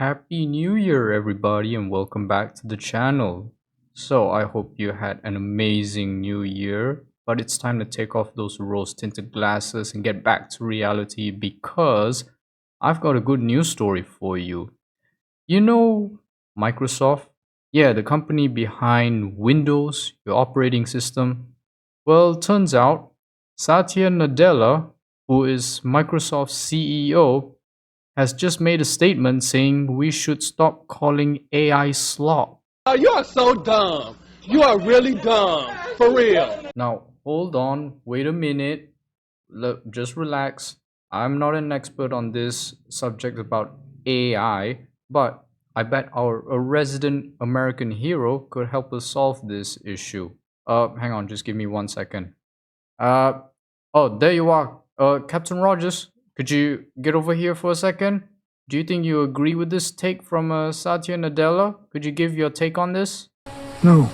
Happy New Year, everybody, and welcome back to the channel. So, I hope you had an amazing new year, but it's time to take off those rose tinted glasses and get back to reality because I've got a good news story for you. You know, Microsoft? Yeah, the company behind Windows, your operating system. Well, turns out Satya Nadella, who is Microsoft's CEO, has just made a statement saying we should stop calling AI slop. Oh, you are so dumb. You are really dumb. For real. Now, hold on, wait a minute, just relax. I'm not an expert on this subject about AI, but I bet our a resident American hero could help us solve this issue. Hang on, just give me 1 second. Uh, oh, there you are. Captain Rogers, could you get over here for a second? Do you think you agree with this take from Satya Nadella? Could you give your take on this? No,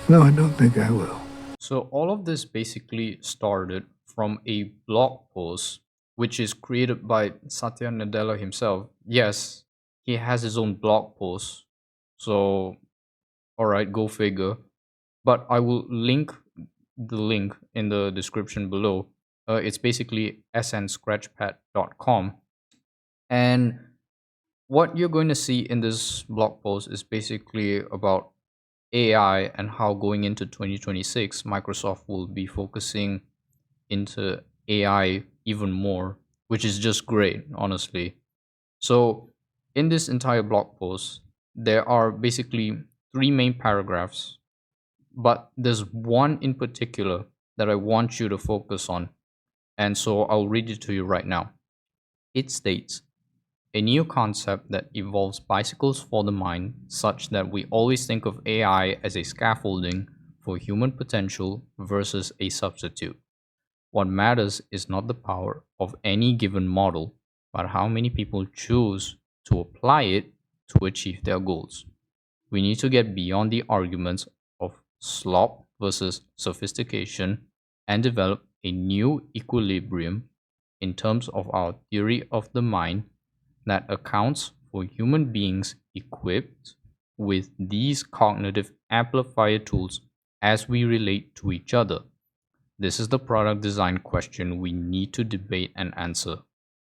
no, I don't think I will. So all of this basically started from a blog post which is created by Satya Nadella himself. Yes, he has his own blog post. So all right, go figure. But I will link the link in the description below. It's basically snscratchpad.com. And what you're going to see in this blog post is basically about AI and how going into 2026, Microsoft will be focusing into AI even more, which is just great, honestly. So, in this entire blog post, there are basically three main paragraphs, but there's one in particular that I want you to focus on. And so I'll read it to you right now. It states, a new concept that evolves bicycles for the mind, such that we always think of AI as a scaffolding for human potential versus a substitute. What matters is not the power of any given model, but how many people choose to apply it to achieve their goals. We need to get beyond the arguments of slop versus sophistication and develop a new equilibrium in terms of our theory of the mind that accounts for human beings equipped with these cognitive amplifier tools as we relate to each other. This is the product design question we need to debate and answer.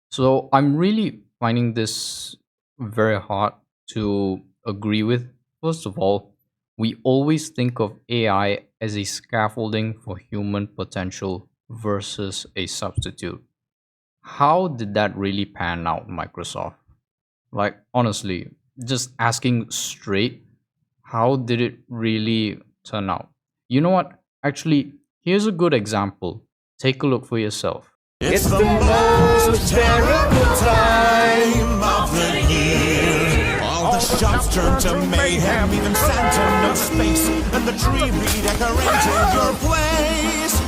So I'm really finding this very hard to agree with. First of all, we always think of AI as a scaffolding for human potential versus a substitute. How did that really pan out, Microsoft? Like, honestly, just asking straight, how did it really turn out? You know what? Actually, here's a good example. Take a look for yourself. It's the most terrible time of the year. All the shops turn to mayhem, even Santa knows space, and the tree redecorated your place.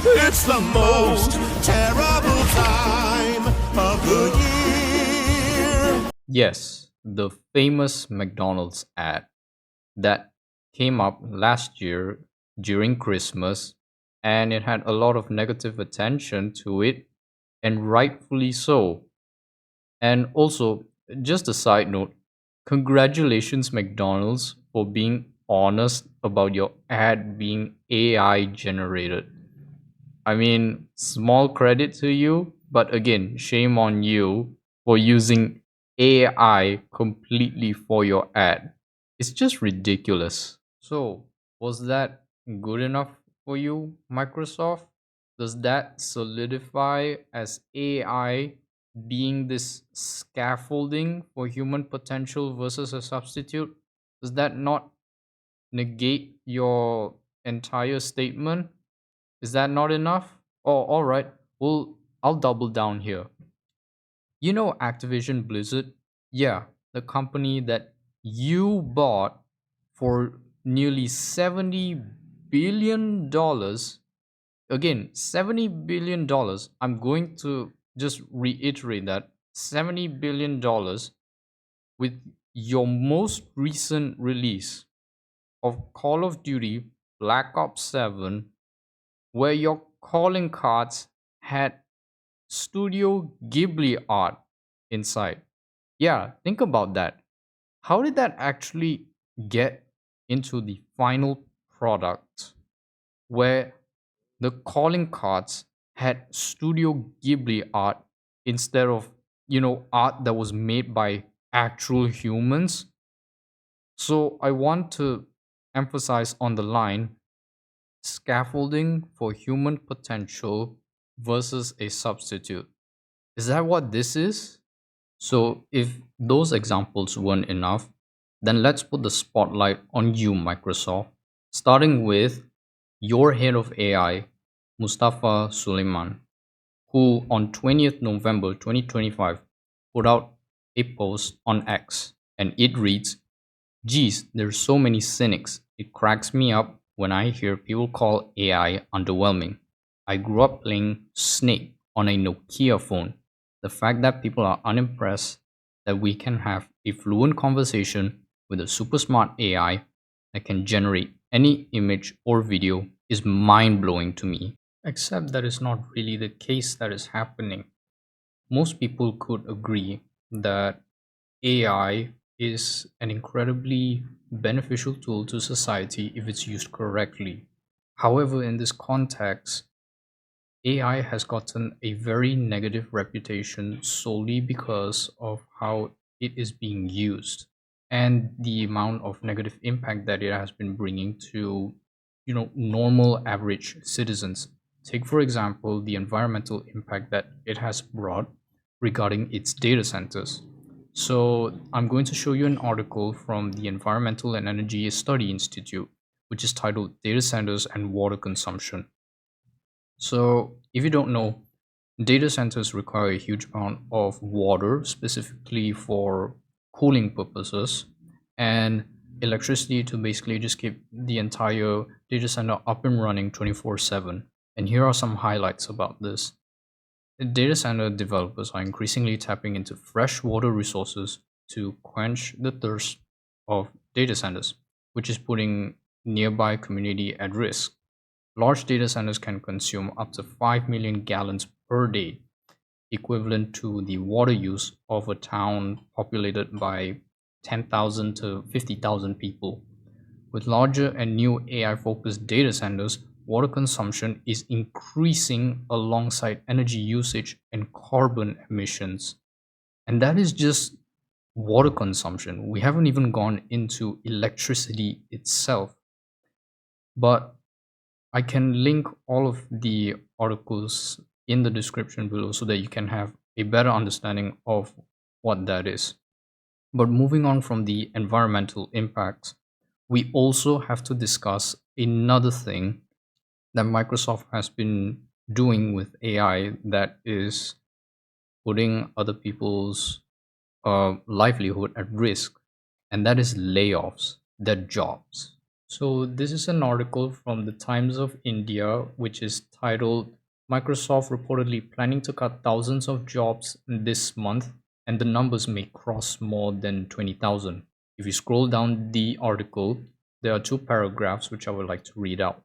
It's the most terrible time of the year. Yes, the famous McDonald's ad that came up last year during Christmas, and it had a lot of negative attention to it, and rightfully so. And also, just a side note, congratulations, McDonald's, for being honest about your ad being AI generated. I mean, small credit to you, but again, shame on you for using AI completely for your ad. It's just ridiculous. So, was that good enough for you, Microsoft? Does that solidify as AI being this scaffolding for human potential versus a substitute? Does that not negate your entire statement? Is that not enough? Oh, all right. Well, I'll double down here. You know Activision Blizzard? Yeah, the company that you bought for nearly $70 billion. Again, $70 billion. I'm going to just reiterate that $70 billion with your most recent release of Call of Duty Black Ops 7, where your calling cards had Studio Ghibli art inside. Yeah, think about that. How did that actually get into the final product where the calling cards had Studio Ghibli art instead of, art that was made by actual humans? So I want to emphasize on the line scaffolding for human potential versus a substitute. Is that what this is? So, if those examples weren't enough, then let's put the spotlight on you, Microsoft, starting with your head of AI, Mustafa Suleiman, who on 20th November 2025 put out a post on X, and it reads, "Geez, there's so many cynics. It cracks me up when I hear people call AI underwhelming. I grew up playing Snake on a Nokia phone. The fact that people are unimpressed that we can have a fluent conversation with a super smart AI that can generate any image or video is mind blowing to me." Except that is not really the case that is happening. Most people could agree that AI is an incredibly beneficial tool to society if it's used correctly. However, in this context, AI has gotten a very negative reputation solely because of how it is being used and the amount of negative impact that it has been bringing to, normal average citizens. Take for example the environmental impact that it has brought regarding its data centers. So I'm going to show you an article from the Environmental and Energy Study Institute, which is titled Data Centers and Water Consumption. So if you don't know, data centers require a huge amount of water, specifically for cooling purposes, and electricity to basically just keep the entire data center up and running 24/7. And here are some highlights about this. Data center developers are increasingly tapping into fresh water resources to quench the thirst of data centers, which is putting nearby community at risk. Large data centers can consume up to 5 million gallons per day, equivalent to the water use of a town populated by 10,000 to 50,000 people. With larger and new AI focused data centers, water consumption is increasing alongside energy usage and carbon emissions. And that is just water consumption. We haven't even gone into electricity itself. But I can link all of the articles in the description below so that you can have a better understanding of what that is. But moving on from the environmental impacts, we also have to discuss another thing that Microsoft has been doing with AI that is putting other people's livelihood at risk, and that is layoffs, their jobs. So, this is an article from the Times of India, which is titled Microsoft reportedly planning to cut thousands of jobs this month, and the numbers may cross more than 20,000. If you scroll down the article, there are two paragraphs which I would like to read out.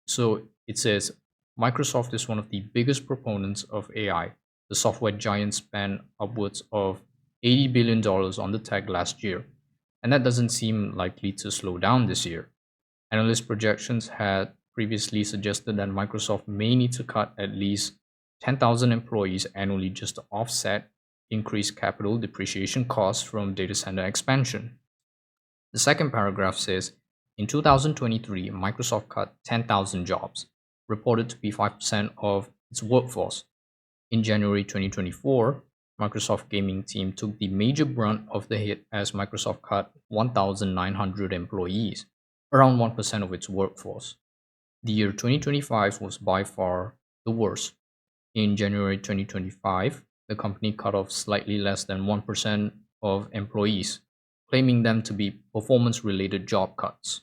So, it says Microsoft is one of the biggest proponents of AI. The software giant spent upwards of $80 billion on the tech last year, and that doesn't seem likely to slow down this year. Analyst projections had previously suggested that Microsoft may need to cut at least 10,000 employees annually just to offset increased capital depreciation costs from data center expansion. The second paragraph says in 2023, Microsoft cut 10,000 jobs, reported to be 5% of its workforce. In January 2024, Microsoft gaming team took the major brunt of the hit as Microsoft cut 1,900 employees, around 1% of its workforce. The year 2025 was by far the worst. In January 2025, the company cut off slightly less than 1% of employees, claiming them to be performance related job cuts.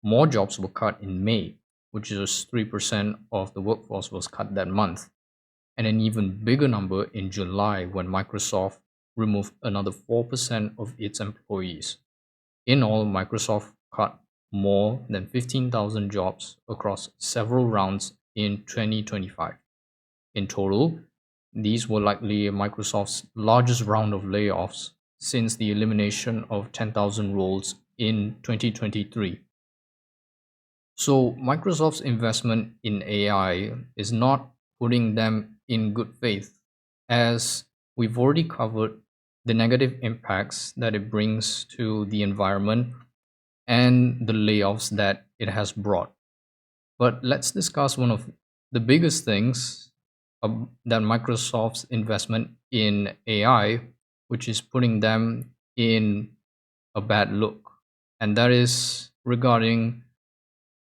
More jobs were cut in May, which is 3% of the workforce was cut that month, and an even bigger number in July when Microsoft removed another 4% of its employees. In all, Microsoft cut more than 15,000 jobs across several rounds in 2025. In total, These were likely Microsoft's largest round of layoffs since the elimination of 10,000 roles in 2023. So, Microsoft's investment in AI is not putting them in good faith, as we've already covered the negative impacts that it brings to the environment and the layoffs that it has brought. But let's discuss one of the biggest things that Microsoft's investment in AI, which is putting them in a bad look. And that is regarding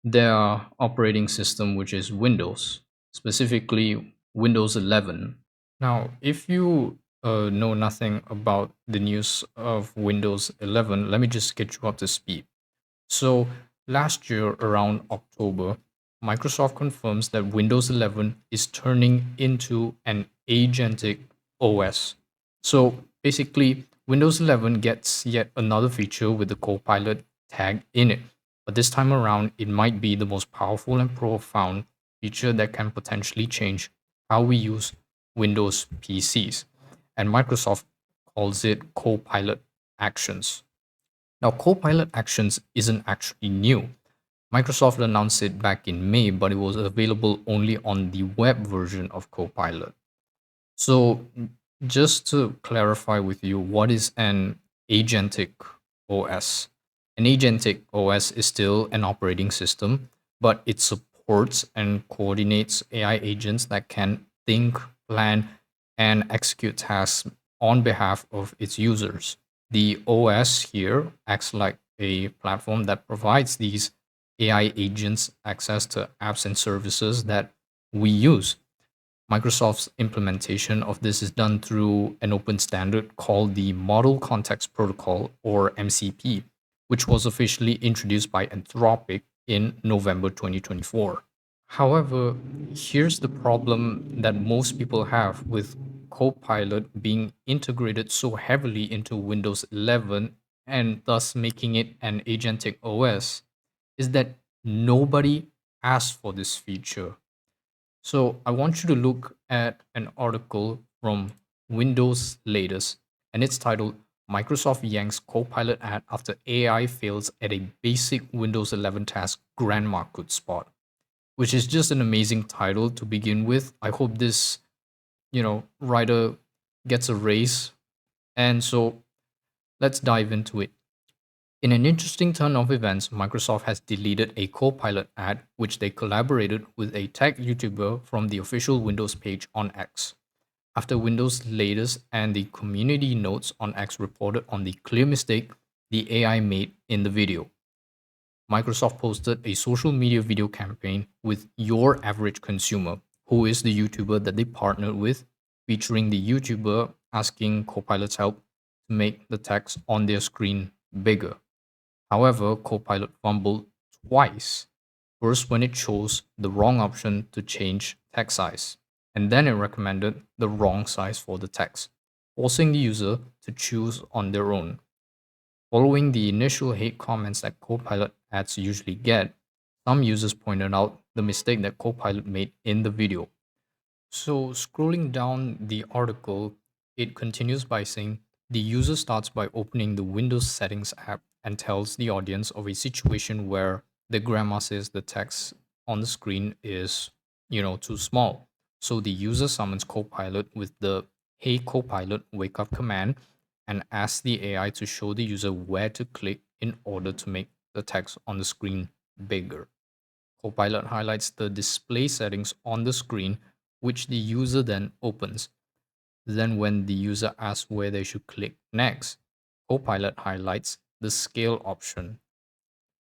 their operating system, which is Windows, specifically Windows 11. Now, if you know nothing about the news of Windows 11, let me just get you up to speed. So, last year around October, Microsoft confirms that Windows 11 is turning into an agentic OS. So, basically, Windows 11 gets yet another feature with the Copilot tag in it. But this time around, it might be the most powerful and profound feature that can potentially change how we use Windows PCs. And Microsoft calls it Copilot Actions. Now, Copilot Actions isn't actually new. Microsoft announced it back in May, but it was available only on the web version of Copilot. So, just to clarify with you, what is an agentic OS? An agentic OS is still an operating system, but it supports and coordinates AI agents that can think, plan, and execute tasks on behalf of its users. The OS here acts like a platform that provides these AI agents access to apps and services that we use. Microsoft's implementation of this is done through an open standard called the Model Context Protocol, or MCP, which was officially introduced by Anthropic in November 2024. However, here's the problem that most people have with Copilot being integrated so heavily into Windows 11 and thus making it an agentic OS is that nobody asked for this feature. So I want you to look at an article from Windows Latest, and it's titled Microsoft Yanks Copilot Ad After AI Fails at a Basic Windows 11 Task Grandma Could Spot, which is just an amazing title to begin with. I hope this, writer gets a raise. And so let's dive into it. In an interesting turn of events, Microsoft has deleted a Copilot ad which they collaborated with a tech YouTuber from the official Windows page on X. After Windows latest and the community notes on X reported on the clear mistake the AI made in the video, Microsoft posted a social media video campaign with Your Average Consumer, who is the YouTuber that they partnered with, featuring the YouTuber asking Copilot's help to make the text on their screen bigger. However, Copilot fumbled twice. First, when it chose the wrong option to change text size, and then it recommended the wrong size for the text, forcing the user to choose on their own. Following the initial hate comments that Copilot ads usually get, some users pointed out the mistake that Copilot made in the video. So, scrolling down the article, it continues by saying the user starts by opening the Windows Settings app and tells the audience of a situation where the grandma says the text on the screen is, too small. So the user summons Copilot with the Hey Copilot wake up command and asks the AI to show the user where to click in order to make the text on the screen bigger. Copilot highlights the display settings on the screen, which the user then opens. Then, when the user asks where they should click next, Copilot highlights the scale option.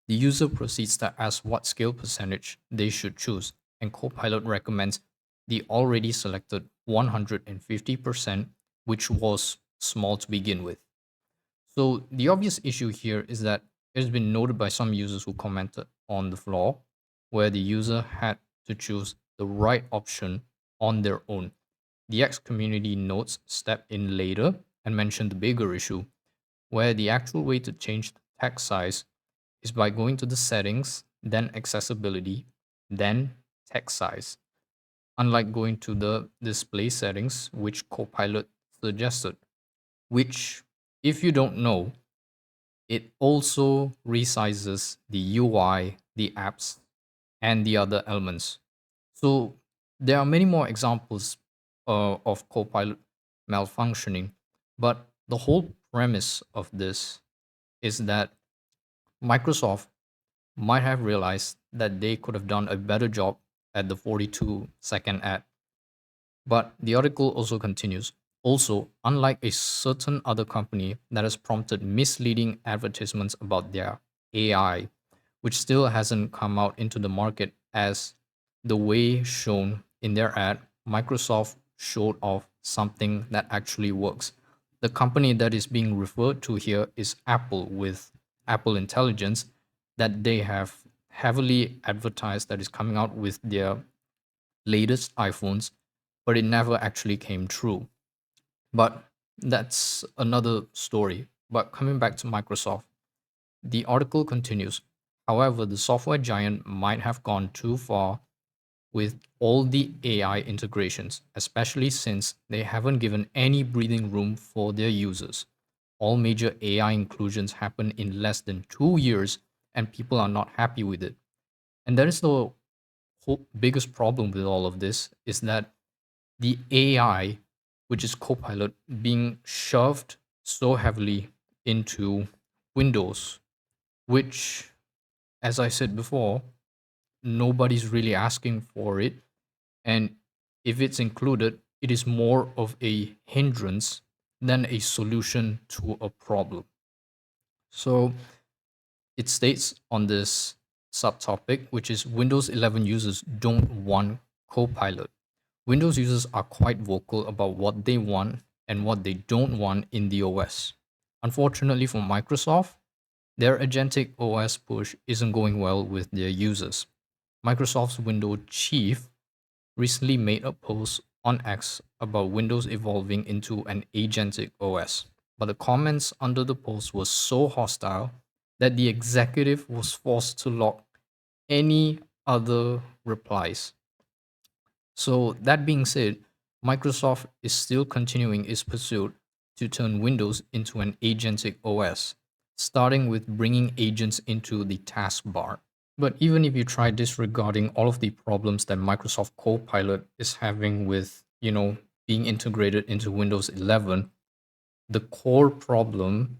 The user proceeds to ask what scale percentage they should choose, and Copilot recommends the already selected 150%, which was small to begin with. So, the obvious issue here is that it has been noted by some users who commented on the flaw, where the user had to choose the right option on their own. The X community notes step in later and mention the bigger issue, where the actual way to change the text size is by going to the settings, then accessibility, then text size. unlike going to the display settings, which Copilot suggested, which, if you don't know, it also resizes the UI, the apps, and the other elements. So there are many more examples of Copilot malfunctioning, but the whole premise of this is that Microsoft might have realized that they could have done a better job at the 42-second ad. But the article also continues. Also, unlike a certain other company that has prompted misleading advertisements about their AI, which still hasn't come out into the market as the way shown in their ad, Microsoft showed off something that actually works. The company that is being referred to here is Apple, with Apple Intelligence, that they have heavily advertised that is coming out with their latest iPhones, but it never actually came true. But that's another story. But coming back to Microsoft, the article continues. However, the software giant might have gone too far with all the AI integrations, especially since they haven't given any breathing room for their users. All major AI inclusions happen in less than 2 years, and people are not happy with it. And that is the biggest problem with all of this is that the AI, which is Copilot, being shoved so heavily into Windows, which, as I said before, nobody's really asking for it. And if it's included, it is more of a hindrance than a solution to a problem. So it states on this subtopic, which is Windows 11 users don't want Copilot. Windows users are quite vocal about what they want and what they don't want in the OS. Unfortunately for Microsoft, their agentic OS push isn't going well with their users. Microsoft's Windows chief recently made a post on X about Windows evolving into an agentic OS, but the comments under the post were so hostile that the executive was forced to log any other replies. So, that being said, Microsoft is still continuing its pursuit to turn Windows into an agentic OS, starting with bringing agents into the taskbar. But even if you try disregarding all of the problems that Microsoft Copilot is having with, being integrated into Windows 11, the core problem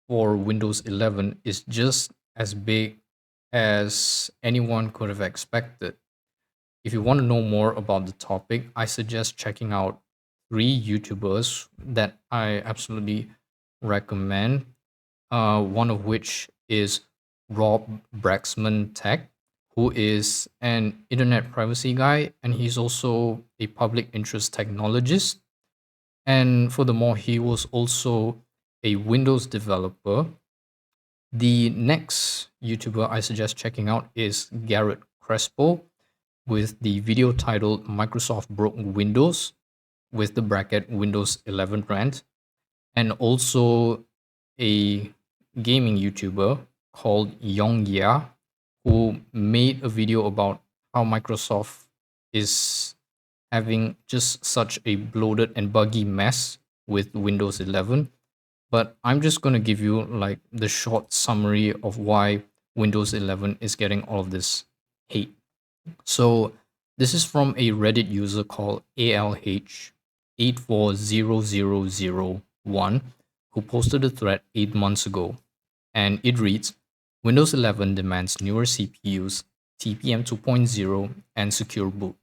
for Windows 11 is just as big as anyone could have expected. If you want to know more about the topic, I suggest checking out three YouTubers that I absolutely recommend. One of which is Rob Braxman Tech, who is an internet privacy guy, and he's also a public interest technologist. And furthermore, he was also a Windows developer. The next YouTuber I suggest checking out is Garrett Crespo, with the video titled Microsoft Broke Windows, with the bracket Windows 11 rant, and also a gaming YouTuber called Yongya, who made a video about how Microsoft is having just such a bloated and buggy mess with Windows 11. But I'm just going to give you like the short summary of why Windows 11 is getting all of this hate. So this is from a Reddit user called ALH840001, who posted a thread 8 months ago. And it reads, Windows 11 demands newer CPUs, TPM 2.0, and secure boot,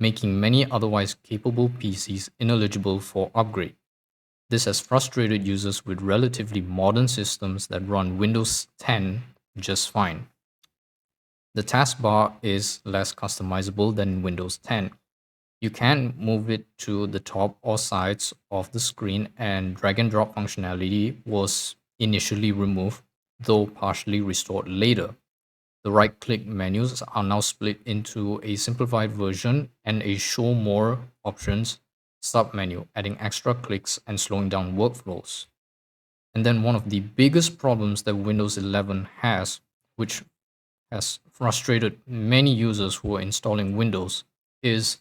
making many otherwise capable PCs ineligible for upgrade. This has frustrated users with relatively modern systems that run Windows 10 just fine. The taskbar is less customizable than Windows 10. You can move it to the top or sides of the screen, and drag and drop functionality was initially removed, though partially restored later. The right click menus are now split into a simplified version and a show more options submenu, adding extra clicks and slowing down workflows. And then one of the biggest problems that Windows 11 has, which has frustrated many users who are installing Windows, is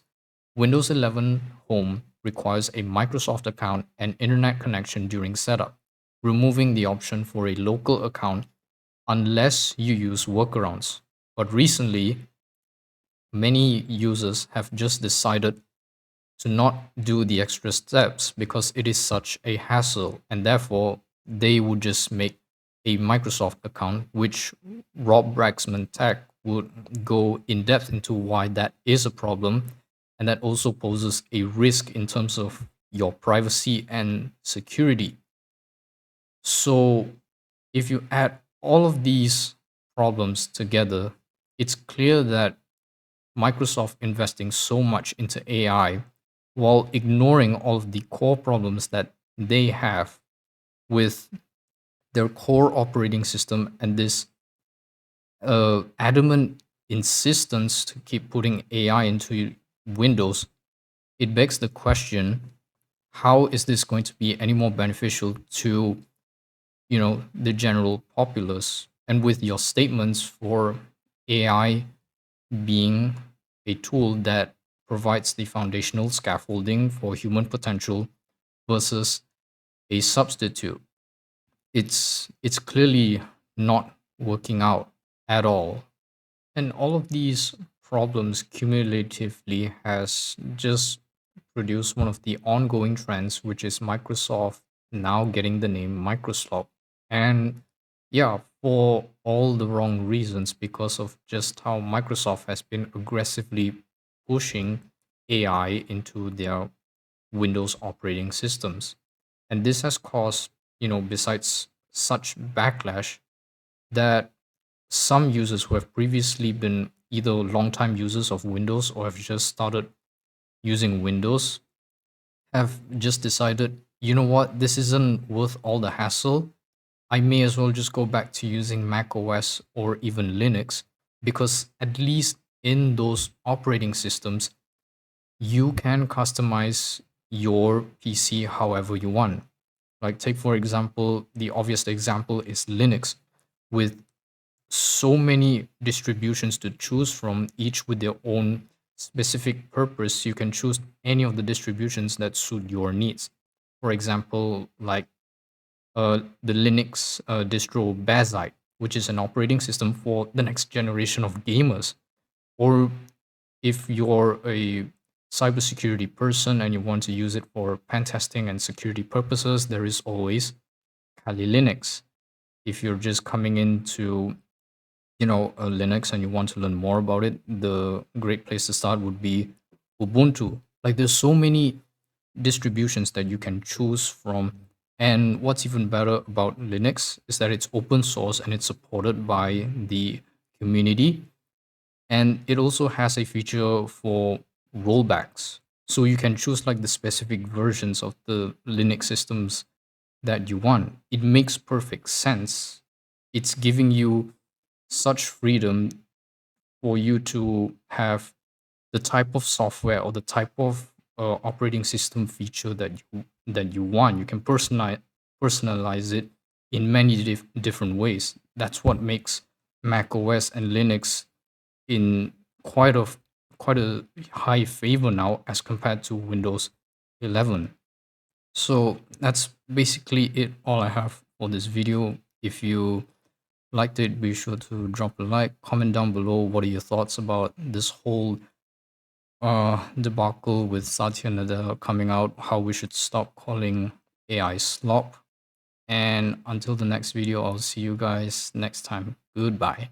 Windows 11 Home requires a Microsoft account and internet connection during setup, removing the option for a local account unless you use workarounds. But recently, many users have just decided to not do the extra steps because it is such a hassle, and therefore they would just make a Microsoft account, which Rob Braxman Tech would go in depth into why that is a problem, and that also poses a risk in terms of your privacy and security. So, if you add all of these problems together, it's clear that Microsoft investing so much into AI while ignoring all of the core problems that they have with their core operating system and this adamant insistence to keep putting AI into Windows, it begs the question, how is this going to be any more beneficial to the general populace? And with your statements for AI being a tool that provides the foundational scaffolding for human potential versus a substitute, it's clearly not working out at all. And all of these problems cumulatively has just produced one of the ongoing trends, which is Microsoft now getting the name Microsoft. And yeah, for all the wrong reasons, because of just how Microsoft has been aggressively pushing AI into their Windows operating systems. And this has caused, besides such backlash, that some users who have previously been either long-time users of Windows or have just started using Windows have just decided, you know what, this isn't worth all the hassle. I may as well just go back to using Mac OS or even Linux, because at least in those operating systems, you can customize your PC however you want. Like, take for example, the obvious example is Linux, with so many distributions to choose from, each with their own specific purpose. You can choose any of the distributions that suit your needs. For example, like the Linux distro Bazite, which is an operating system for the next generation of gamers. Or if you're a cybersecurity person and you want to use it for pen testing and security purposes, there is always Kali Linux. If you're just coming into Linux and you want to learn more about it, the great place to start would be Ubuntu. Like, there's so many distributions that you can choose from. And what's even better about Linux is that it's open source and it's supported by the community. And it also has a feature for rollbacks. So you can choose like the specific versions of the Linux systems that you want. It makes perfect sense. It's giving you such freedom for you to have the type of software or the type of operating system feature that you want. You can personalize it in many different ways. That's what makes Mac OS and Linux in quite a high favor now as compared to Windows 11. So that's basically it, all I have for this video. If you liked it, be sure to drop a like, comment down below what are your thoughts about this whole debacle with Satya Nadella coming out, how we should stop calling AI slop. And until the next video, I'll see you guys next time. Goodbye.